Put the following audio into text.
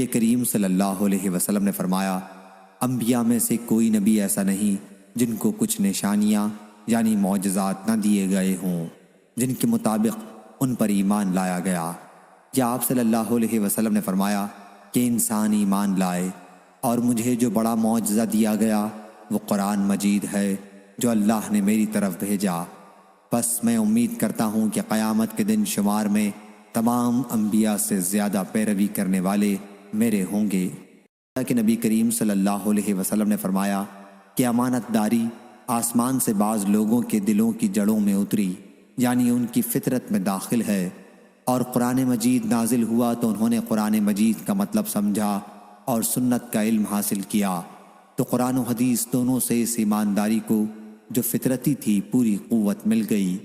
نبی کریم صلی اللہ علیہ وسلم نے فرمایا، انبیاء میں سے کوئی نبی ایسا نہیں جن کو کچھ نشانیاں یعنی معجزات نہ دیے گئے ہوں جن کے مطابق ان پر ایمان لایا گیا۔ یا آپ صلی اللہ علیہ وسلم نے فرمایا کہ انسان ایمان لائے اور مجھے جو بڑا معجزہ دیا گیا وہ قرآن مجید ہے جو اللہ نے میری طرف بھیجا، بس میں امید کرتا ہوں کہ قیامت کے دن شمار میں تمام انبیاء سے زیادہ پیروی کرنے والے میرے ہوں گے۔ کہ نبی کریم صلی اللہ علیہ وسلم نے فرمایا کہ امانت داری آسمان سے بعض لوگوں کے دلوں کی جڑوں میں اتری، یعنی ان کی فطرت میں داخل ہے، اور قرآن مجید نازل ہوا تو انہوں نے قرآن مجید کا مطلب سمجھا اور سنت کا علم حاصل کیا، تو قرآن و حدیث دونوں سے اس ایمانداری کو جو فطرتی تھی پوری قوت مل گئی۔